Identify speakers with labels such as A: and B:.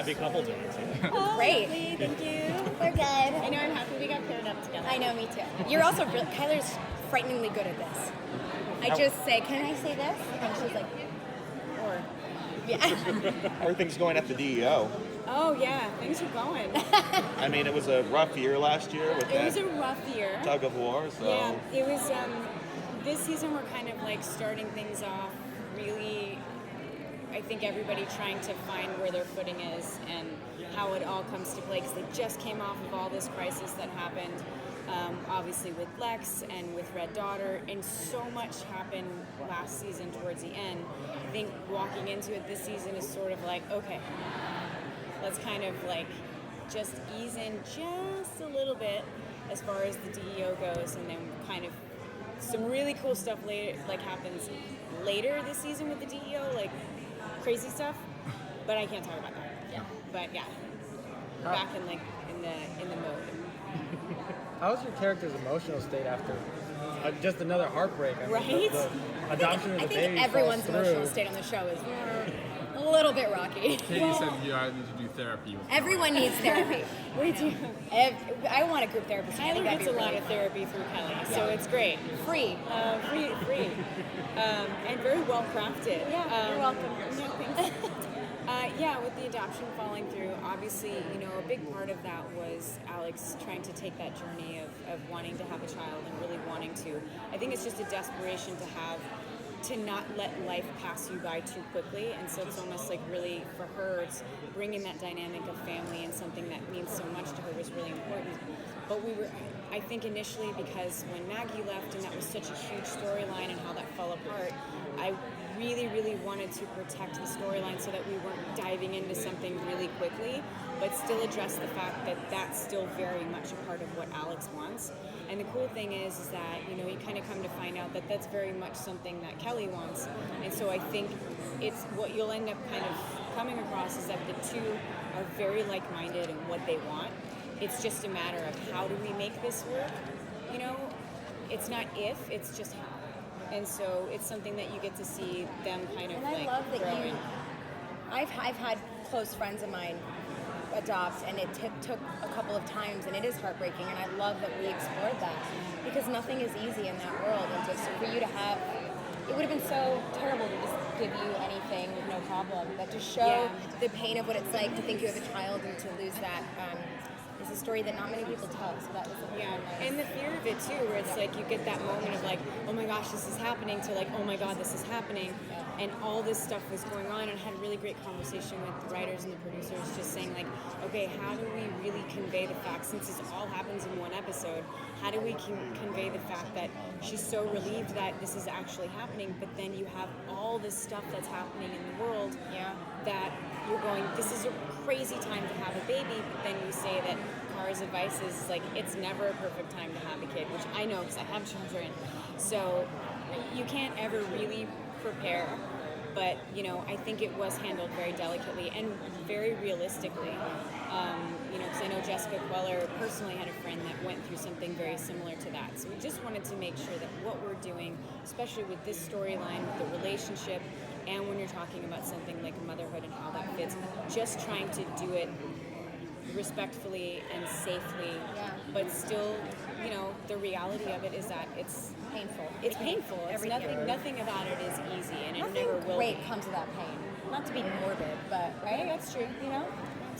A: happy couple doing it too.
B: Oh,
C: Great.
B: lovely, thank you.
C: We're good.
B: I know, I'm happy we got paired up together.
C: I know, me too. You're also Kyler's frighteningly good at this. I just say, can I say this? And she's like, or, yeah.
D: How are things going at the DEO?
B: Oh yeah, things are going.
D: I mean, it was a rough year last year with
B: It was
D: that
B: a rough year.
D: tug of war. So
B: Yeah, it was. This season we're kind of like starting things off really. I think everybody trying to find where their footing is and how it all comes to play because they just came off of all this crisis that happened, obviously with Lex and with Red Daughter, and so much happened last season towards the end. I think walking into it this season is sort of like, okay, let's kind of like just ease in just a little bit as far as the DEO goes, and then kind of some really cool stuff later, like happens later this season with the DEO, like crazy stuff, but I can't talk about that. Yeah. But yeah, we're back in like in the mode.
A: How's your character's emotional state after just another heartbreak? I mean,
B: Right?
A: The adoption of the
C: I
A: baby
C: think everyone's
A: falls
C: emotional
A: through.
C: state on the show is a little bit rocky.
E: Katie said you need to do therapy. With
C: Everyone needs therapy.
B: We do.
C: I want a group therapist. I think
B: Tyler
C: that'd
B: gets
C: be
B: a lot
C: really
B: of therapy through Kelly, so it's great.
C: free.
B: Free. And very well crafted.
C: Yeah, you're welcome.
B: No, thanks. Yeah, with the adoption falling through, obviously, a big part of that was Alex trying to take that journey of wanting to have a child and really wanting to. I think it's just a desperation to not let life pass you by too quickly, and so it's almost like really for her, it's bringing that dynamic of family and something that means so much to her was really important. But I think initially because when Maggie left and that was such a huge storyline and how that fell apart, I really, really wanted to protect the storyline so that we weren't diving into something really quickly, but still address the fact that that's still very much a part of what Alex wants. And the cool thing is that, you kind of come to find out that that's very much something that Kelly wants. And so I think it's what you'll end up kind of coming across is that the two are very like-minded in what they want. It's just a matter of how do we make this work? It's not if, it's just how. And so it's something that you get to see them kind of
C: And I love that
B: grow in.
C: I've had close friends of mine adopt, and it took a couple of times, and it is heartbreaking, and I love that we explored that, because nothing is easy in that world, and just for you to have, it would have been so terrible to just give you anything with no problem, but to show the pain of what it's like to think you have a child and to lose that is a story that not many people tell, so that was really nice.
B: And the fear of it too, where it's like you get that moment of like, oh my gosh, this is happening, to like, oh my god, this is happening, and all this stuff was going on, and I had a really great conversation with the writers and the producers, just saying like, okay, how do we really convey the fact, since this all happens in one episode, how do we convey the fact that she's so relieved that this is actually happening, but then you have all this stuff that's happening in the world that you're going, this is a crazy time to have a baby, but then you say that Kara's advice is like, it's never a perfect time to have a kid, which I know because I have children. So you can't ever really prepare, but I think it was handled very delicately and very realistically. Because I know Jessica Queller personally had a friend that went through something very similar to that. So we just wanted to make sure that what we're doing, especially with this storyline, with the relationship, and when you're talking about something like motherhood and how that fits, just trying to do it respectfully and safely, but still, the reality of it is that it's
C: painful.
B: It's painful. It's nothing about it is easy, and it never will be.
C: Great comes with that pain. Not to be morbid, but right?
B: Yeah, that's true.